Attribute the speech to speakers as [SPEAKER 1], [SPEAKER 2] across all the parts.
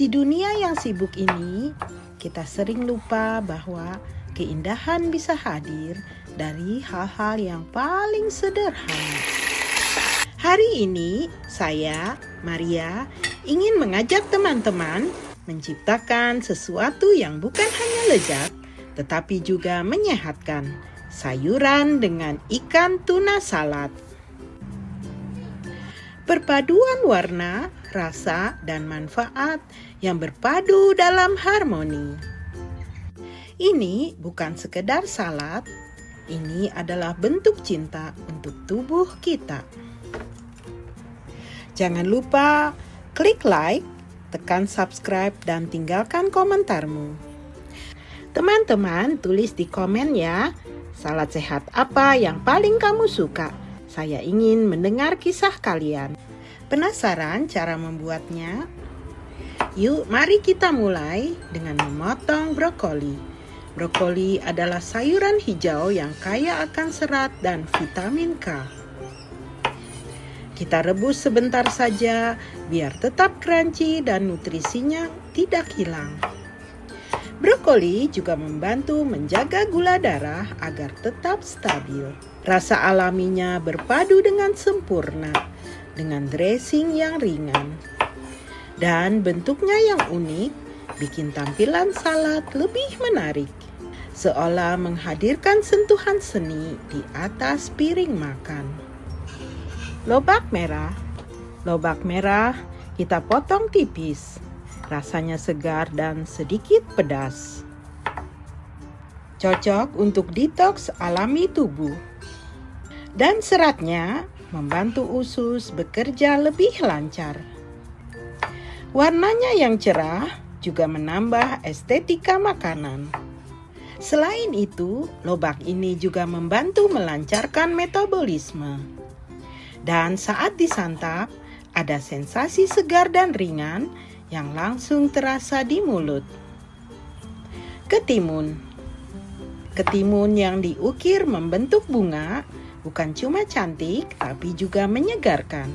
[SPEAKER 1] Di dunia yang sibuk ini, kita sering lupa bahwa keindahan bisa hadir dari hal-hal yang paling sederhana. Hari ini, saya, Maria, ingin mengajak teman-teman menciptakan sesuatu yang bukan hanya lezat, tetapi juga menyehatkan. Sayuran dengan ikan tuna salad. Perpaduan warna, rasa, dan manfaat yang berpadu dalam harmoni. Ini bukan sekedar salad, ini adalah bentuk cinta untuk tubuh kita. Jangan lupa klik like, tekan subscribe, dan tinggalkan komentarmu. Teman-teman, tulis di komen ya, salad sehat apa yang paling kamu suka? Saya ingin mendengar kisah kalian. Penasaran cara membuatnya? Yuk, mari kita mulai dengan memotong brokoli. Brokoli adalah sayuran hijau yang kaya akan serat dan vitamin K. Kita rebus sebentar saja biar tetap crunchy dan nutrisinya tidak hilang. Brokoli juga membantu menjaga gula darah agar tetap stabil. Rasa alaminya berpadu dengan sempurna, dengan dressing yang ringan. Dan bentuknya yang unik, bikin tampilan salad lebih menarik. Seolah menghadirkan sentuhan seni di atas piring makan. Lobak merah. Lobak merah kita potong tipis. Rasanya segar dan sedikit pedas. Cocok untuk detoks alami tubuh. Dan seratnya membantu usus bekerja lebih lancar. Warnanya yang cerah juga menambah estetika makanan. Selain itu, lobak ini juga membantu melancarkan metabolisme. Dan saat disantap, ada sensasi segar dan ringan yang langsung terasa di mulut. Ketimun. Ketimun yang diukir membentuk bunga bukan cuma cantik, tapi juga menyegarkan.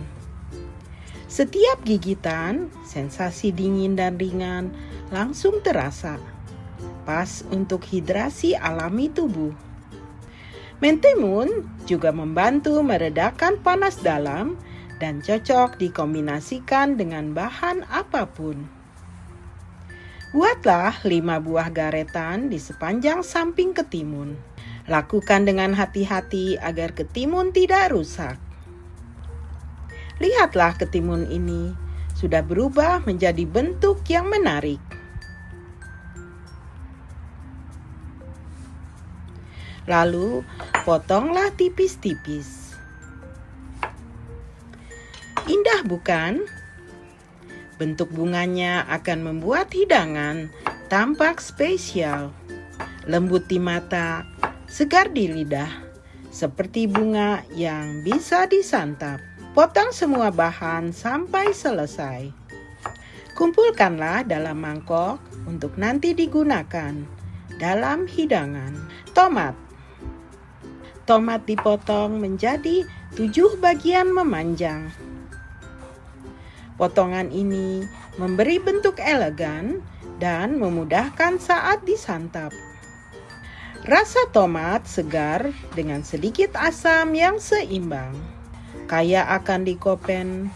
[SPEAKER 1] Setiap gigitan, sensasi dingin dan ringan langsung terasa. Pas untuk hidrasi alami tubuh. Mentimun juga membantu meredakan panas dalam dan cocok dikombinasikan dengan bahan apapun. Buatlah 5 buah garetan di sepanjang samping ketimun. Lakukan dengan hati-hati agar ketimun tidak rusak. Lihatlah ketimun ini sudah berubah menjadi bentuk yang menarik. Lalu potonglah tipis-tipis. Indah bukan? Bentuk bunganya akan membuat hidangan tampak spesial. Lembut di mata, segar di lidah, seperti bunga yang bisa disantap. Potong semua bahan sampai selesai. Kumpulkanlah dalam mangkok untuk nanti digunakan dalam hidangan. Tomat. Tomat dipotong menjadi 7 bagian memanjang. Potongan ini memberi bentuk elegan dan memudahkan saat disantap. Rasa tomat segar dengan sedikit asam yang seimbang. Kaya akan likopen,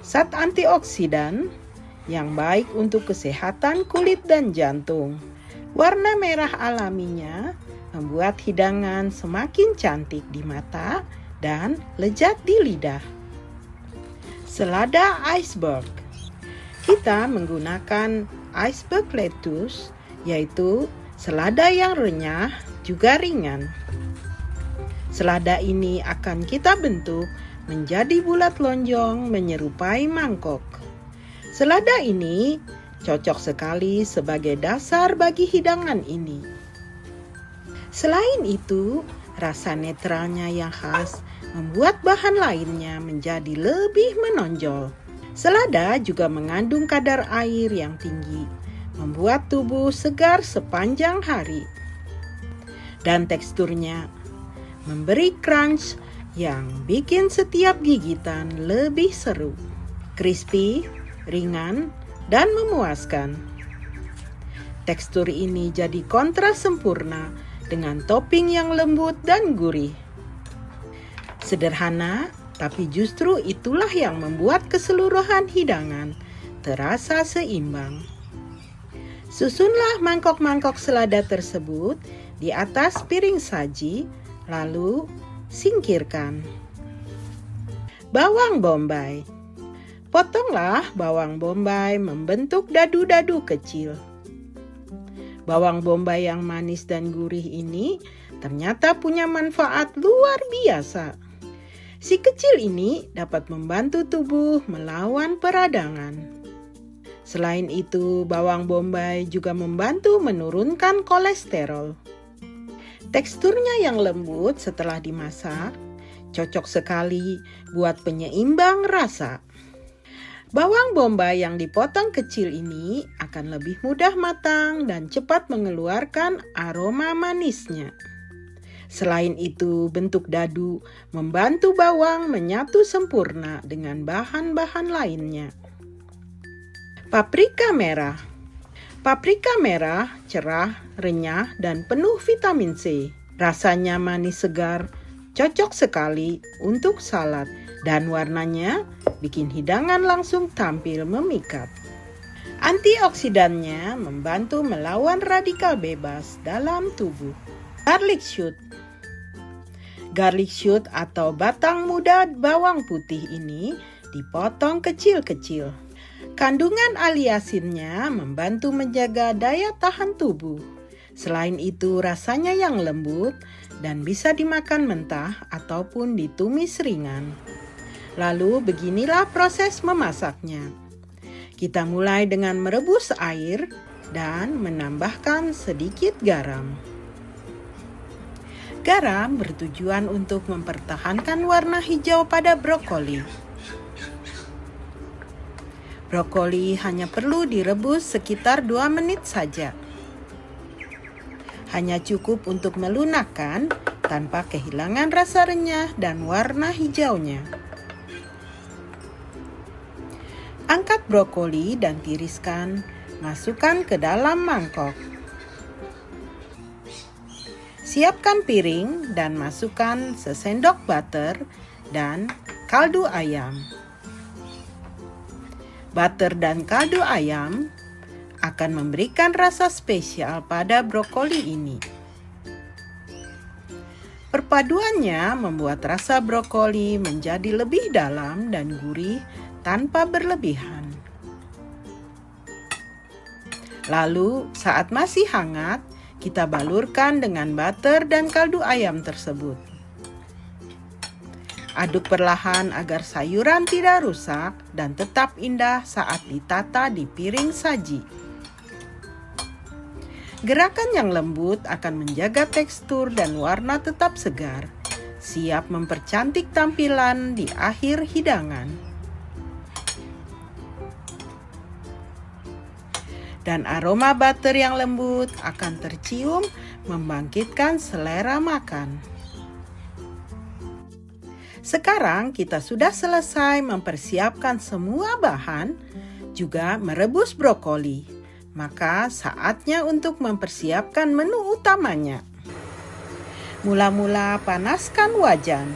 [SPEAKER 1] zat antioksidan yang baik untuk kesehatan kulit dan jantung. Warna merah alaminya membuat hidangan semakin cantik di mata dan lezat di lidah. Selada iceberg. Kita menggunakan iceberg lettuce, yaitu selada yang renyah juga ringan. Selada ini akan kita bentuk menjadi bulat lonjong menyerupai mangkok. Selada ini cocok sekali sebagai dasar bagi hidangan ini. Selain itu, rasa netralnya yang khas membuat bahan lainnya menjadi lebih menonjol. Selada juga mengandung kadar air yang tinggi, membuat tubuh segar sepanjang hari. Dan teksturnya memberi crunch yang bikin setiap gigitan lebih seru. Crispy, ringan, dan memuaskan. Tekstur ini jadi kontras sempurna dengan topping yang lembut dan gurih. Sederhana, tapi justru itulah yang membuat keseluruhan hidangan terasa seimbang. Susunlah mangkok-mangkok selada tersebut di atas piring saji, lalu singkirkan. Bawang bombay. Potonglah bawang bombay membentuk dadu-dadu kecil. Bawang bombay yang manis dan gurih ini ternyata punya manfaat luar biasa. Si kecil ini dapat membantu tubuh melawan peradangan. Selain itu, bawang bombay juga membantu menurunkan kolesterol. Teksturnya yang lembut setelah dimasak, cocok sekali buat penyeimbang rasa. Bawang bombay yang dipotong kecil ini akan lebih mudah matang dan cepat mengeluarkan aroma manisnya. Selain itu, bentuk dadu membantu bawang menyatu sempurna dengan bahan-bahan lainnya. Paprika merah. Paprika merah cerah, renyah, dan penuh vitamin C. Rasanya manis segar, cocok sekali untuk salad, dan warnanya bikin hidangan langsung tampil memikat. Antioksidannya membantu melawan radikal bebas dalam tubuh. Garlic shoot. Garlic shoot atau batang muda bawang putih ini dipotong kecil-kecil. Kandungan aliasinnya membantu menjaga daya tahan tubuh. Selain itu, rasanya yang lembut dan bisa dimakan mentah ataupun ditumis ringan. Lalu beginilah proses memasaknya. Kita mulai dengan merebus air dan menambahkan sedikit garam. Garam bertujuan untuk mempertahankan warna hijau pada brokoli. Brokoli hanya perlu direbus sekitar 2 menit saja. Hanya cukup untuk melunakkan tanpa kehilangan rasa renyah dan warna hijaunya. Angkat brokoli dan tiriskan, masukkan ke dalam mangkok. Siapkan piring dan masukkan sesendok butter dan kaldu ayam. Butter dan kaldu ayam akan memberikan rasa spesial pada brokoli ini. Perpaduannya membuat rasa brokoli menjadi lebih dalam dan gurih tanpa berlebihan. Lalu, saat masih hangat, kita balurkan dengan butter dan kaldu ayam tersebut. Aduk perlahan agar sayuran tidak rusak dan tetap indah saat ditata di piring saji. Gerakan yang lembut akan menjaga tekstur dan warna tetap segar, siap mempercantik tampilan di akhir hidangan. Dan aroma butter yang lembut akan tercium membangkitkan selera makan. Sekarang kita sudah selesai mempersiapkan semua bahan, juga merebus brokoli. Maka saatnya untuk mempersiapkan menu utamanya. Mula-mula panaskan wajan.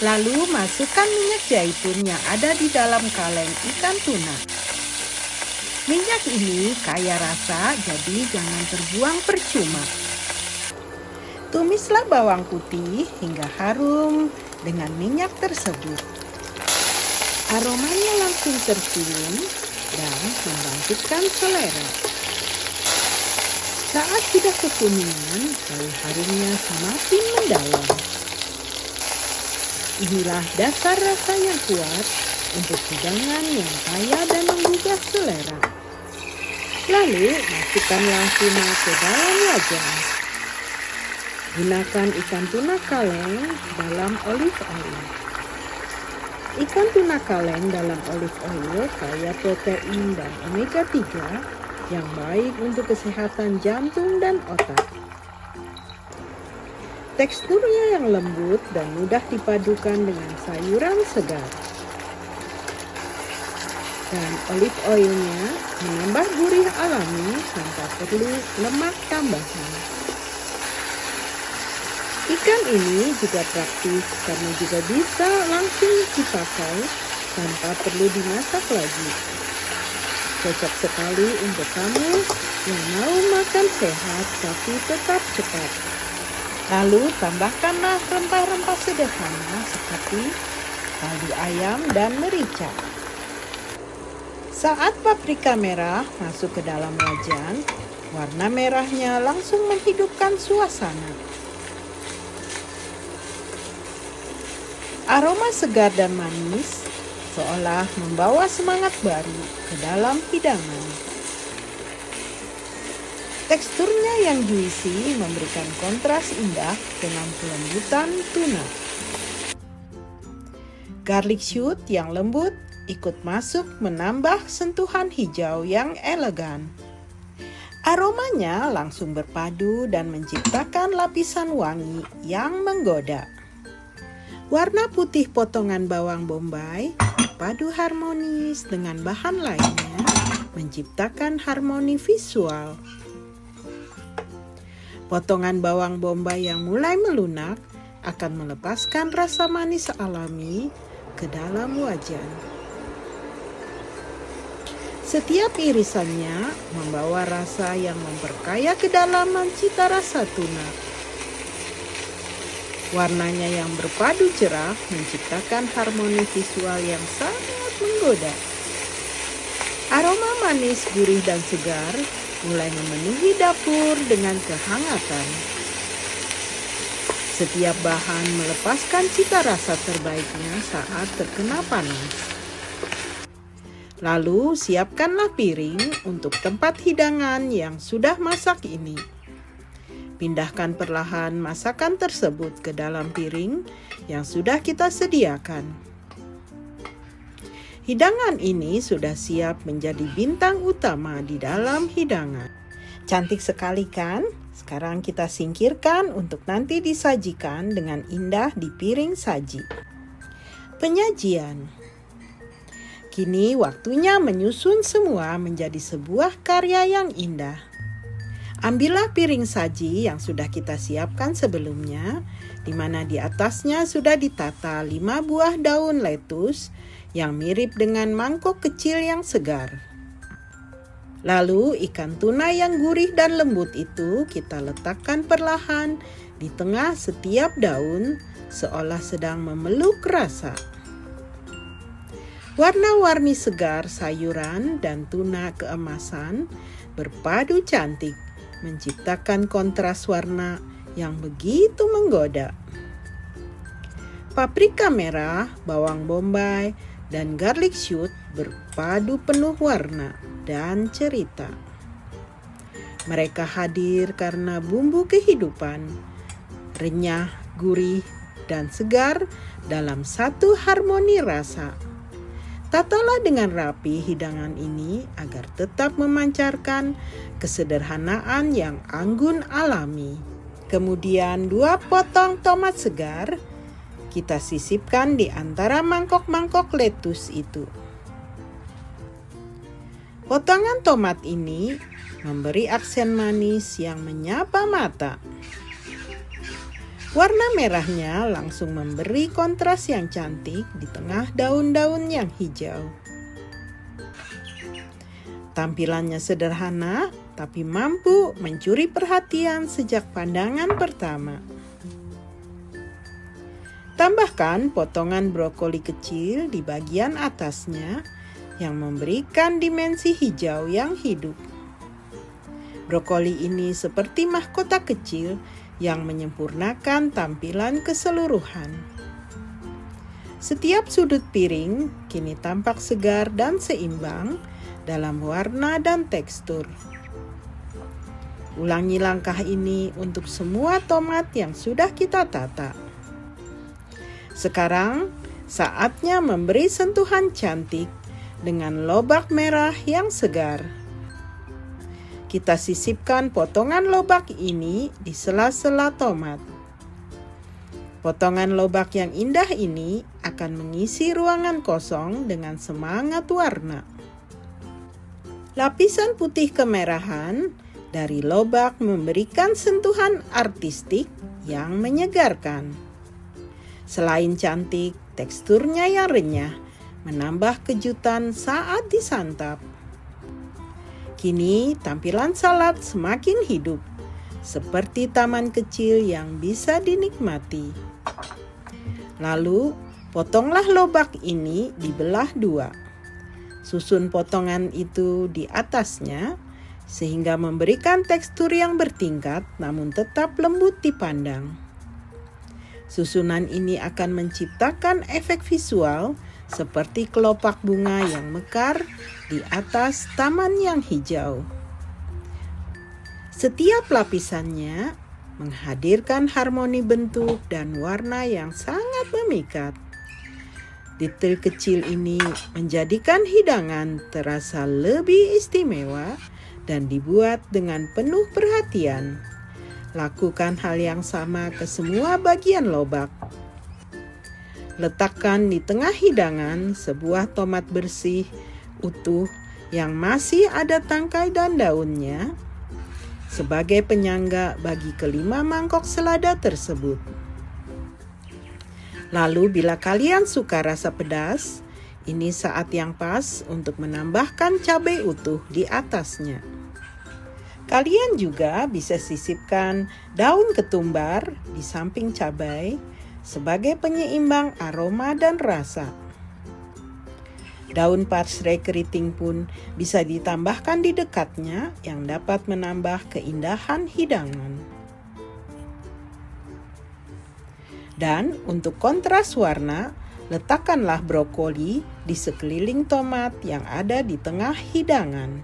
[SPEAKER 1] Lalu masukkan minyak zaitun yang ada di dalam kaleng ikan tuna. Minyak ini kaya rasa, jadi jangan terbuang percuma. Tumislah bawang putih hingga harum dengan minyak tersebut. Aromanya langsung tercium dan membangkitkan selera. Saat sudah kekuningan, bau harumnya semakin mendalam. Inilah dasar rasa yang kuat untuk hidangan yang kaya dan menggugah selera. Lalu masukkanlah tuna ke dalam wajan. Gunakan ikan tuna kaleng dalam olive oil. Ikan tuna kaleng dalam olive oil kaya protein dan omega 3 yang baik untuk kesehatan jantung dan otak. Teksturnya yang lembut dan mudah dipadukan dengan sayuran segar. dan olive oilnya menambah gurih alami tanpa perlu lemak tambahan. Ikan ini juga praktis karena juga bisa langsung dipakai tanpa perlu dimasak lagi. Cocok sekali untuk kamu yang mau makan sehat tapi tetap cepat. Lalu tambahkanlah rempah-rempah sederhana seperti kaldu ayam dan merica. Saat paprika merah masuk ke dalam wajan, warna merahnya langsung menghidupkan suasana. Aroma segar dan manis seolah membawa semangat baru ke dalam hidangan. Teksturnya yang juicy memberikan kontras indah dengan kelembutan tuna. Garlic shoot yang lembut ikut masuk menambah sentuhan hijau yang elegan. Aromanya langsung berpadu dan menciptakan lapisan wangi yang menggoda. Warna putih potongan bawang bombay berpadu harmonis dengan bahan lainnya, menciptakan harmoni visual. Potongan bawang bombay yang mulai melunak akan melepaskan rasa manis alami ke dalam wajan. Setiap irisannya membawa rasa yang memperkaya kedalaman cita rasa tuna. Warnanya yang berpadu cerah menciptakan harmoni visual yang sangat menggoda. Aroma manis, gurih, dan segar mulai memenuhi dapur dengan kehangatan. Setiap bahan melepaskan cita rasa terbaiknya saat terkena panas. Lalu siapkanlah piring untuk tempat hidangan yang sudah masak ini. Pindahkan perlahan masakan tersebut ke dalam piring yang sudah kita sediakan. Hidangan ini sudah siap menjadi bintang utama di dalam hidangan. Cantik sekali kan? Sekarang kita singkirkan untuk nanti disajikan dengan indah di piring saji. Penyajian. Kini waktunya menyusun semua menjadi sebuah karya yang indah. Ambillah piring saji yang sudah kita siapkan sebelumnya, di mana di atasnya sudah ditata 5 buah daun lettuce yang mirip dengan mangkok kecil yang segar. Lalu ikan tuna yang gurih dan lembut itu kita letakkan perlahan di tengah setiap daun seolah sedang memeluk rasa. Warna-warni segar sayuran dan tuna keemasan berpadu cantik, menciptakan kontras warna yang begitu menggoda. Paprika merah, bawang bombay, dan garlic shoot berpadu penuh warna dan cerita. Mereka hadir karena bumbu kehidupan, renyah, gurih, dan segar dalam satu harmoni rasa. Tatalah dengan rapi hidangan ini agar tetap memancarkan kesederhanaan yang anggun alami. Kemudian 2 potong tomat segar kita sisipkan di antara mangkok-mangkok lettuce itu. Potongan tomat ini memberi aksen manis yang menyapa mata. Warna merahnya langsung memberi kontras yang cantik di tengah daun-daun yang hijau. Tampilannya sederhana, tapi mampu mencuri perhatian sejak pandangan pertama. Tambahkan potongan brokoli kecil di bagian atasnya yang memberikan dimensi hijau yang hidup. Brokoli ini seperti mahkota kecil yang menyempurnakan tampilan keseluruhan. Setiap sudut piring kini tampak segar dan seimbang dalam warna dan tekstur. Ulangi langkah ini untuk semua tomat yang sudah kita tata. Sekarang saatnya memberi sentuhan cantik dengan lobak merah yang segar. Kita sisipkan potongan lobak ini di sela-sela tomat. Potongan lobak yang indah ini akan mengisi ruangan kosong dengan semangat warna. Lapisan putih kemerahan dari lobak memberikan sentuhan artistik yang menyegarkan. Selain cantik, teksturnya yang renyah menambah kejutan saat disantap. Kini tampilan salad semakin hidup, seperti taman kecil yang bisa dinikmati. Lalu, potonglah lobak ini dibelah dua. Susun potongan itu di atasnya, sehingga memberikan tekstur yang bertingkat namun tetap lembut dipandang. Susunan ini akan menciptakan efek visual seperti kelopak bunga yang mekar di atas taman yang hijau. Setiap lapisannya menghadirkan harmoni bentuk dan warna yang sangat memikat. Detail kecil ini menjadikan hidangan terasa lebih istimewa dan dibuat dengan penuh perhatian. Lakukan hal yang sama ke semua bagian lobak. Letakkan di tengah hidangan sebuah tomat bersih, utuh, yang masih ada tangkai dan daunnya, sebagai penyangga bagi kelima mangkok selada tersebut. Lalu bila kalian suka rasa pedas, ini saat yang pas untuk menambahkan cabai utuh di atasnya. Kalian juga bisa sisipkan daun ketumbar di samping cabai sebagai penyeimbang aroma dan rasa. Daun parsley keriting pun bisa ditambahkan di dekatnya yang dapat menambah keindahan hidangan. Dan untuk kontras warna, letakkanlah brokoli di sekeliling tomat yang ada di tengah hidangan.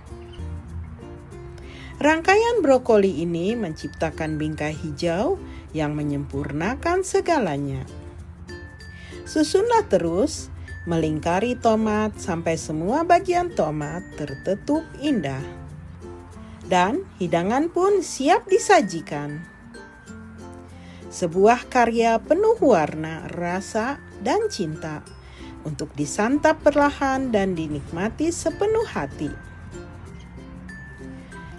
[SPEAKER 1] Rangkaian brokoli ini menciptakan bingkai hijau yang menyempurnakan segalanya. Susunlah terus melingkari tomat sampai semua bagian tomat tertutup indah. Dan hidangan pun siap disajikan. Sebuah karya penuh warna, rasa, dan cinta untuk disantap perlahan dan dinikmati sepenuh hati.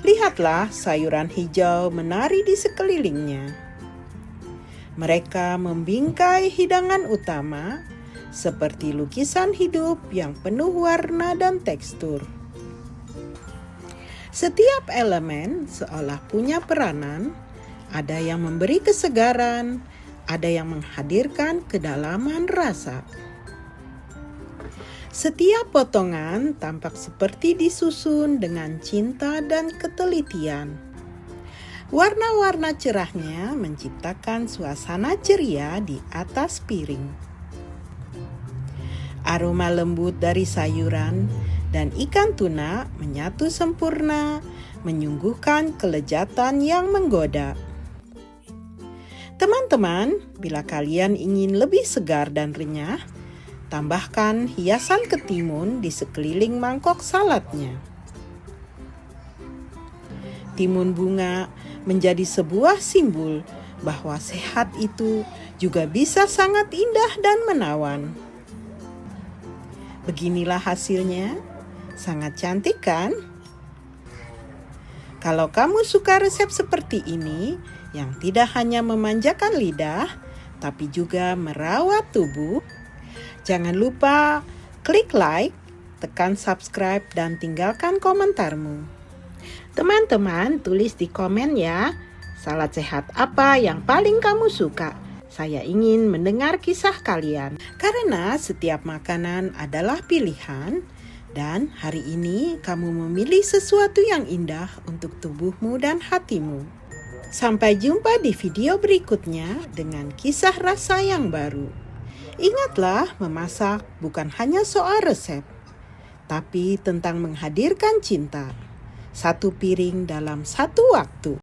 [SPEAKER 1] Lihatlah sayuran hijau menari di sekelilingnya. Mereka membingkai hidangan utama seperti lukisan hidup yang penuh warna dan tekstur. Setiap elemen seolah punya peranan, ada yang memberi kesegaran, ada yang menghadirkan kedalaman rasa. Setiap potongan tampak seperti disusun dengan cinta dan ketelitian. Warna-warna cerahnya menciptakan suasana ceria di atas piring. Aroma lembut dari sayuran dan ikan tuna menyatu sempurna, menyuguhkan kelezatan yang menggoda. Teman-teman, bila kalian ingin lebih segar dan renyah, tambahkan hiasan ketimun di sekeliling mangkok saladnya. Timun bunga menjadi sebuah simbol bahwa sehat itu juga bisa sangat indah dan menawan. Beginilah hasilnya, sangat cantik kan? Kalau kamu suka resep seperti ini, yang tidak hanya memanjakan lidah, tapi juga merawat tubuh, jangan lupa klik like, tekan subscribe, dan tinggalkan komentarmu. Teman-teman, tulis di komen ya, salad sehat apa yang paling kamu suka? Saya ingin mendengar kisah kalian. Karena setiap makanan adalah pilihan, dan hari ini kamu memilih sesuatu yang indah untuk tubuhmu dan hatimu. Sampai jumpa di video berikutnya dengan kisah rasa yang baru. Ingatlah, memasak bukan hanya soal resep, tapi tentang menghadirkan cinta. Satu piring dalam satu waktu.